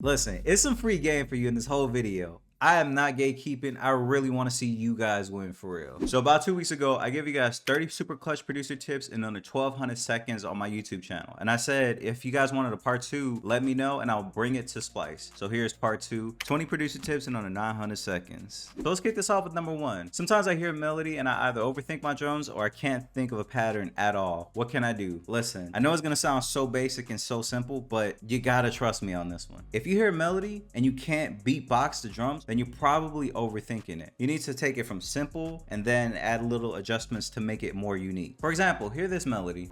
Listen, it's some free game for you in this whole video. I am not gatekeeping. I really want to see you guys win for real. So about 2 weeks ago, I gave you guys 30 super clutch producer tips in under 1200 seconds on my YouTube channel. And I said, if you guys wanted a part 2, let me know and I'll bring it to Splice. So here's part 2, 20 producer tips in under 900 seconds. So let's kick this off with number 1. Sometimes I hear a melody and I either overthink my drums or I can't think of a pattern at all. What can I do? Listen, I know it's gonna sound so basic and so simple, but you gotta trust me on this one. If you hear a melody and you can't beatbox the drums, then you're probably overthinking it. You need to take it from simple and then add little adjustments to make it more unique. For example, hear this melody.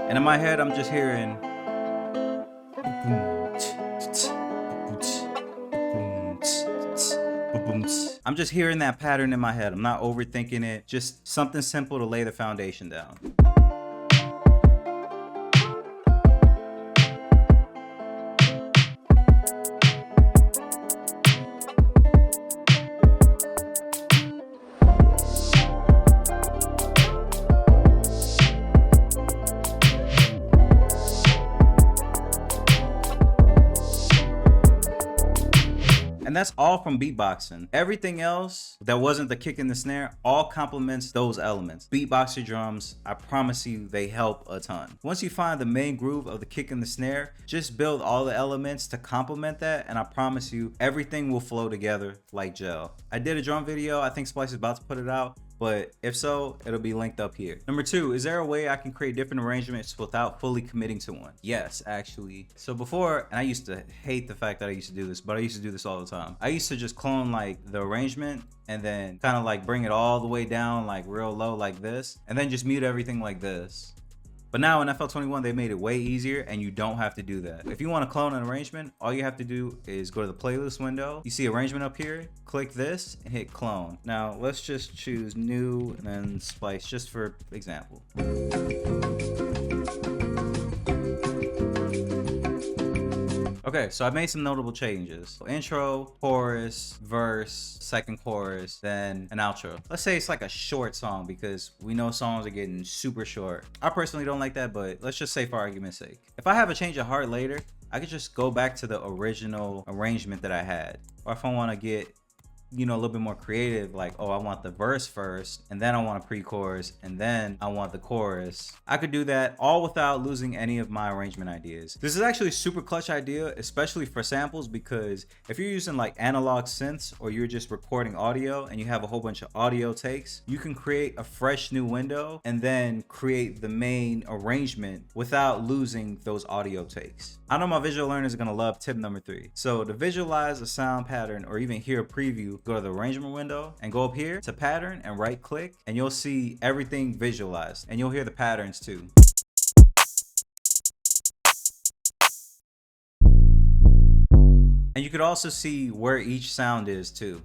And in my head, I'm just hearing. I'm just hearing that pattern in my head. I'm not overthinking it. Just something simple to lay the foundation down. And that's all from beatboxing. Everything else that wasn't the kick and the snare all complements those elements. Beatbox your drums, I promise you they help a ton. Once you find the main groove of the kick and the snare, just build all the elements to complement that, and I promise you everything will flow together like gel. I did a drum video, I think Splice is about to put it out, but if so, it'll be linked up here. Number 2, is there a way I can create different arrangements without fully committing to one? Yes, actually. So before, and I used to hate the fact that I used to do this, but I used to do this all the time. I used to just clone like the arrangement and then kind of like bring it all the way down like real low like this, and then just mute everything like this. But now in FL21, they made it way easier and you don't have to do that. If you want to clone an arrangement, all you have to do is go to the playlist window. You see arrangement up here, click this and hit clone. Now let's just choose new and then Splice just for example. Okay, so I made some notable changes. So intro, chorus, verse, second chorus, then an outro. Let's say it's like a short song because we know songs are getting super short. I personally don't like that, but let's just say for argument's sake. If I have a change of heart later, I could just go back to the original arrangement that I had. Or if I want to get, you know, a little bit more creative, like, oh, I want the verse first and then I want a pre-chorus and then I want the chorus. I could do that all without losing any of my arrangement ideas. This is actually a super clutch idea, especially for samples, because if you're using like analog synths or you're just recording audio and you have a whole bunch of audio takes, you can create a fresh new window and then create the main arrangement without losing those audio takes. I know my visual learners are gonna love tip number 3. So to visualize a sound pattern or even hear a preview, go to the arrangement window and go up here to pattern and right click and you'll see everything visualized and you'll hear the patterns too. And you could also see where each sound is too.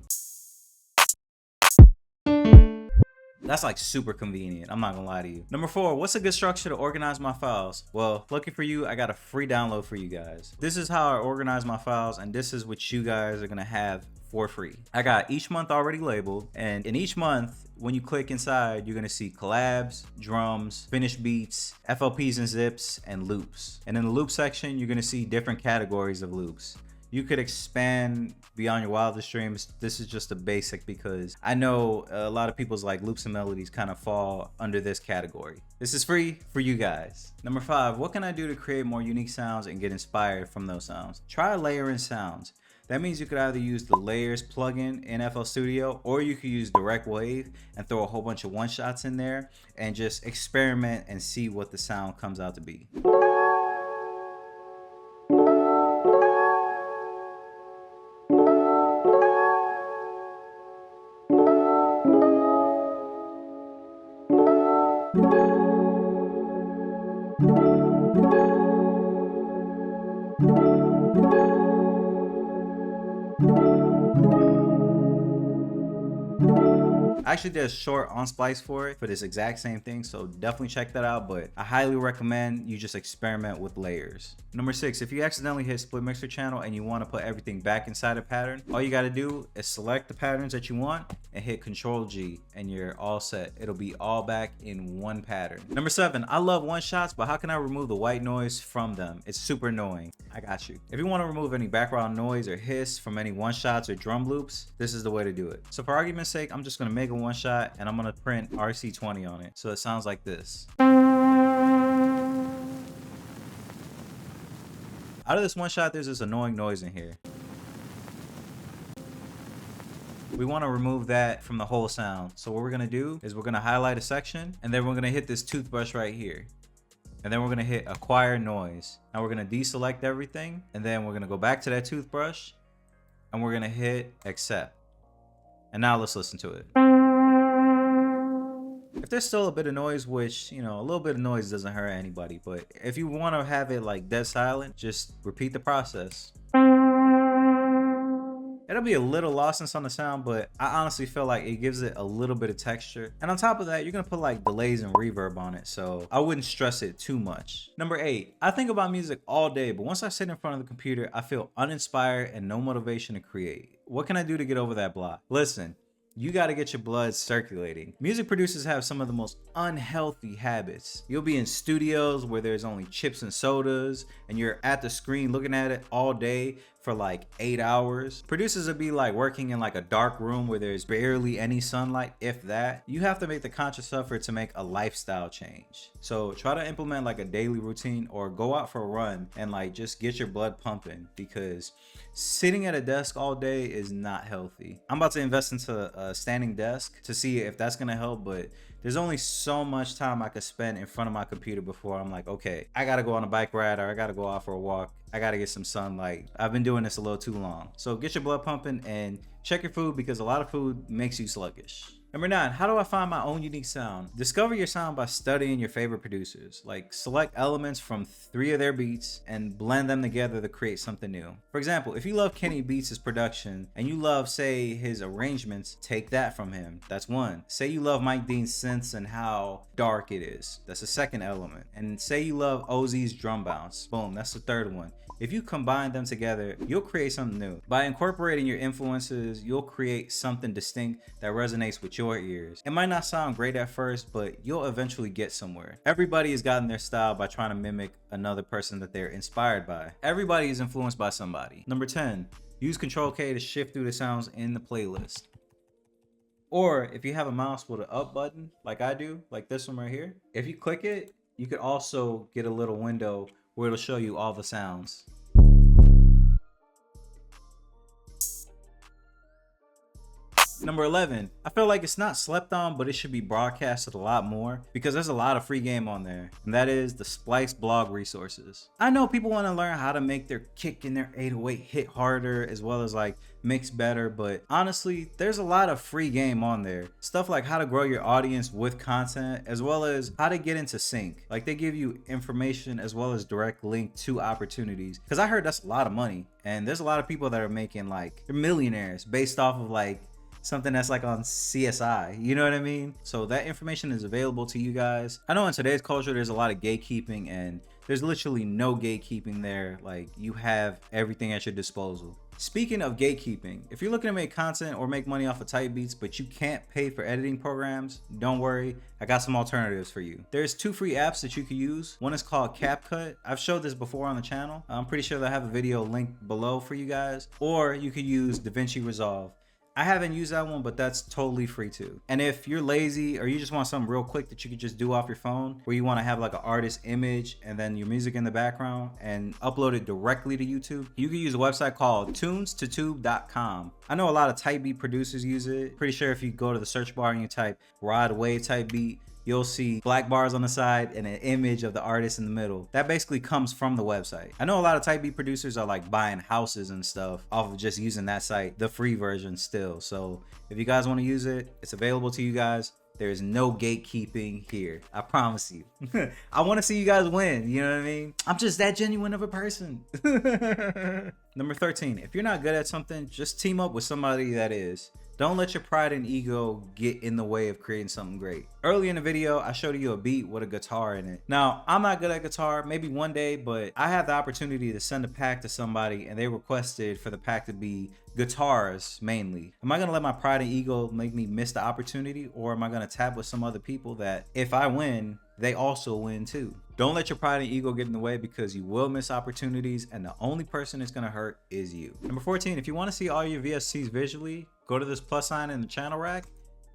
That's like super convenient, I'm not gonna lie to you. Number 4, what's a good structure to organize my files? Well, lucky for you, I got a free download for you guys. This is how I organize my files and this is what you guys are gonna have for free. I got each month already labeled, and in each month, when you click inside, you're gonna see collabs, drums, finished beats, FLPs and zips, and loops. And in the loop section, you're gonna see different categories of loops. You could expand beyond your wildest dreams. This is just a basic because I know a lot of people's like loops and melodies kind of fall under this category. This is free for you guys. Number 5, what can I do to create more unique sounds and get inspired from those sounds? Try layering sounds. That means you could either use the layers plugin in FL Studio, or you could use direct wave and throw a whole bunch of one shots in there and just experiment and see what the sound comes out to be. I I actually did a short on Splice for it for this exact same thing, so definitely check that out, but I highly recommend you just experiment with layers. Number 6, if you accidentally hit split mixer channel and you want to put everything back inside a pattern, all you got to do is select the patterns that you want and hit Control G and you're all set. It'll be all back in one pattern. Number 7, I love one shots, but how can I remove the white noise from them? It's super annoying. I got you. If you want to remove any background noise or hiss from any one shots or drum loops, this is the way to do it. So for argument's sake, I'm just going to make a one shot and I'm going to print RC20 on it. So it sounds like this. Out of this one shot, there's this annoying noise in here. We want to remove that from the whole sound. So what we're going to do is we're going to highlight a section and then we're going to hit this toothbrush right here. And then we're going to hit acquire noise. Now we're going to deselect everything and then we're going to go back to that toothbrush and we're going to hit accept. And now let's listen to it. If there's still a bit of noise, which, you know, a little bit of noise doesn't hurt anybody, but if you want to have it like dead silent, just repeat the process. It'll be a little lostness on the sound, but I honestly feel like it gives it a little bit of texture. And on top of that, you're gonna put like delays and reverb on it, so I wouldn't stress it too much. Number 8, I think about music all day, but once I sit in front of the computer, I feel uninspired and no motivation to create. What can I do to get over that block? Listen, you got to get your blood circulating. Music producers have some of the most unhealthy habits. You'll be in studios where there's only chips and sodas and you're at the screen looking at it all day for like 8 hours. Producers will be like working in like a dark room where there's barely any sunlight, if that. You have to make the conscious effort to make a lifestyle change. So try to implement like a daily routine or go out for a run and like just get your blood pumping, because sitting at a desk all day is not healthy. I'm about to invest into a standing desk to see if that's gonna help, but there's only so much time I could spend in front of my computer before I'm like, okay, I gotta go on a bike ride or I gotta go out for a walk. I gotta get some sunlight. I've been doing this a little too long. So get your blood pumping and check your food, because a lot of food makes you sluggish. Number 9, how do I find my own unique sound? Discover your sound by studying your favorite producers. Like select elements from 3 of their beats and blend them together to create something new. For example, if you love Kenny Beats' production and you love, say, his arrangements, take that from him. That's one. Say you love Mike Dean's synths and how dark it is. That's the second element. And say you love Ozzy's drum bounce. Boom, that's the third one. If you combine them together, you'll create something new. By incorporating your influences, you'll create something distinct that resonates with your ears. It might not sound great at first, but you'll eventually get somewhere. Everybody has gotten their style by trying to mimic another person that they're inspired by. Everybody is influenced by somebody. Number 10, use Control K to shift through the sounds in the playlist. Or if you have a mouse with an up button, like I do, like this one right here, if you click it, you could also get a little window where it'll show you all the sounds. Number 11, I feel like it's not slept on, but it should be broadcasted a lot more, because there's a lot of free game on there, and that is the Splice blog resources. I know people want to learn how to make their kick and their 808 hit harder, as well as like mix better, but honestly, there's a lot of free game on there. Stuff like how to grow your audience with content, as well as how to get into sync. Like they give you information as well as direct link to opportunities, because I heard that's a lot of money, and there's a lot of people that are making like, they're millionaires based off of like something that's like on CSI, you know what I mean? So that information is available to you guys. I know in today's culture, there's a lot of gatekeeping, and there's literally no gatekeeping there. Like you have everything at your disposal. Speaking of gatekeeping, if you're looking to make content or make money off of type beats, but you can't pay for editing programs, don't worry, I got some alternatives for you. There's 2 free apps that you can use. One is called CapCut. I've showed this before on the channel. I'm pretty sure that I have a video linked below for you guys. Or you could use DaVinci Resolve. I haven't used that one, but that's totally free too. And if you're lazy or you just want something real quick that you could just do off your phone, where you want to have like an artist image and then your music in the background and upload it directly to YouTube, you can use a website called tunes2tube.com. I know a lot of type beat producers use it. Pretty sure if you go to the search bar and you type Rod Wave type beat, you'll see black bars on the side and an image of the artist in the middle. That basically comes from the website. I know a lot of type beat producers are like buying houses and stuff off of just using that site, the free version still. So if you guys want to use it, it's available to you guys. There's no gatekeeping here. I promise you. I want to see you guys win. You know what I mean? I'm just that genuine of a person. Number 13, if you're not good at something, just team up with somebody that is. Don't let your pride and ego get in the way of creating something great. Early in the video, I showed you a beat with a guitar in it. Now, I'm not good at guitar, maybe one day, but I had the opportunity to send a pack to somebody and they requested for the pack to be guitars mainly. Am I gonna let my pride and ego make me miss the opportunity, or am I gonna tap with some other people that if I win, they also win too? Don't let your pride and ego get in the way, because you will miss opportunities and the only person it's gonna hurt is you. Number 14, if you wanna see all your VSTs visually, go to this plus sign in the channel rack,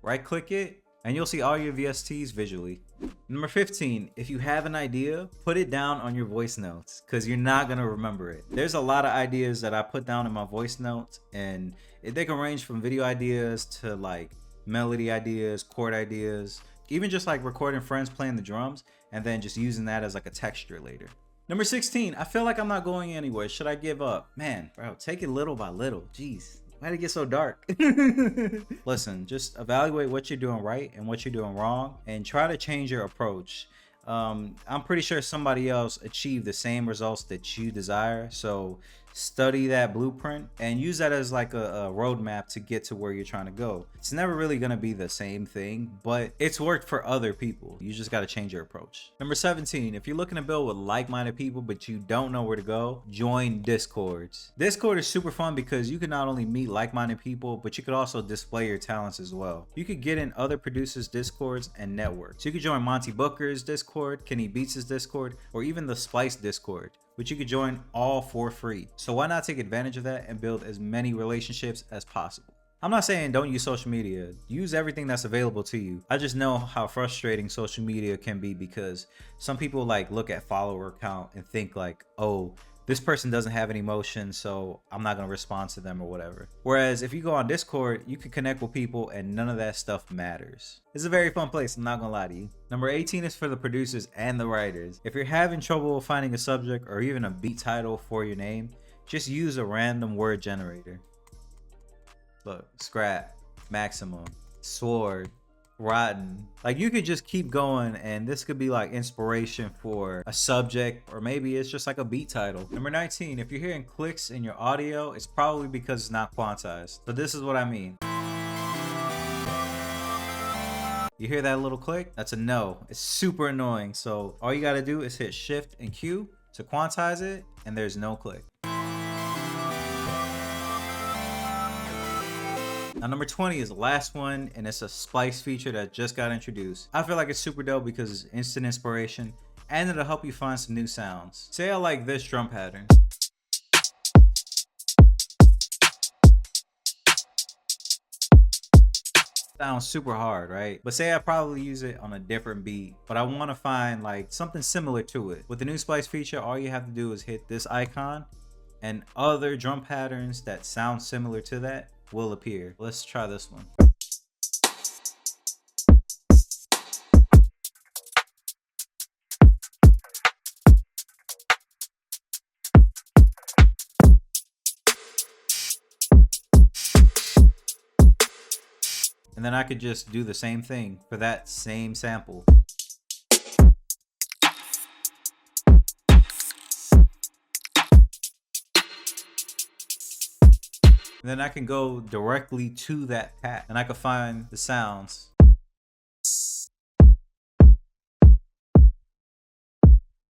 right click it, and you'll see all your VSTs visually. Number 15, if you have an idea, put it down on your voice notes, because you're not gonna remember it. There's a lot of ideas that I put down in my voice notes, and they can range from video ideas to like melody ideas, chord ideas, even just like recording friends playing the drums and then just using that as like a texture later. Number 16, I feel like I'm not going anywhere. Should I give up? Man, bro, take it little by little. Jeez, why'd it get so dark? Listen, just evaluate what you're doing right and what you're doing wrong and try to change your approach. I'm pretty sure somebody else achieved the same results that you desire, so study that blueprint and use that as like a roadmap to get to where you're trying to go. It's never really gonna be the same thing, but it's worked for other people. You just gotta change your approach. Number 17, if you're looking to build with like-minded people but you don't know where to go, join Discords. Discord is super fun because you can not only meet like-minded people, but you could also display your talents as well. You could get in other producers' Discords and network. So you could join Monty Booker's Discord, Kenny Beats' Discord, or even the Splice Discord, which you could join all for free. So why not take advantage of that and build as many relationships as possible? I'm not saying don't use social media. Use everything that's available to you. I just know how frustrating social media can be, because some people like look at follower count and think like, oh, this person doesn't have any emotion, so I'm not gonna respond to them or whatever. Whereas if you go on Discord, you can connect with people and none of that stuff matters. It's a very fun place, I'm not gonna lie to you. Number 18 is for the producers and the writers. If you're having trouble finding a subject or even a beat title for your name, just use a random word generator. Look, scrap, maximum, sword, rotten. Like, you could just keep going and this could be like inspiration for a subject, or maybe it's just like a beat title. Number 19, if you're hearing clicks in your audio, it's probably because it's not quantized. So this is what I mean. You hear that little click? That's a no. It's super annoying. So all you gotta do is hit Shift and Q to quantize it, and there's no click. Now number 20 is the last one, and it's a Splice feature that just got introduced. I feel like it's super dope because it's instant inspiration and it'll help you find some new sounds. Say I like this drum pattern. Sounds super hard, right? But say I probably use it on a different beat, but I want to find like something similar to it. With the new Splice feature, all you have to do is hit this icon and other drum patterns that sound similar to that will appear. Let's try this one. And then I could just do the same thing for that same sample. And then I can go directly to that pack and I can find the sounds.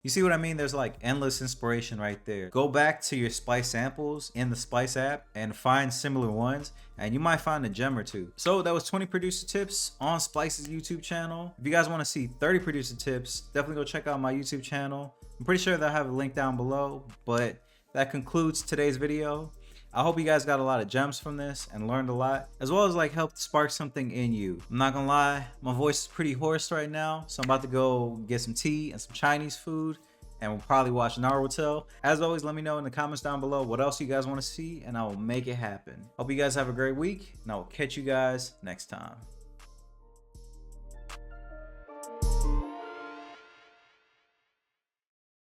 You see what I mean? There's like endless inspiration right there. Go back to your Splice samples in the Splice app and find similar ones, and you might find a gem or two. So that was 20 producer tips on Splice's YouTube channel. If you guys want to see 30 producer tips, definitely go check out my YouTube channel. I'm pretty sure they'll have a link down below, but that concludes today's video. I hope you guys got a lot of gems from this and learned a lot, as well as like helped spark something in you. I'm not gonna lie, my voice is pretty hoarse right now, so I'm about to go get some tea and some Chinese food, and we'll probably watch Naruto. As always, let me know in the comments down below what else you guys want to see, and I will make it happen. Hope you guys have a great week, and I will catch you guys next time.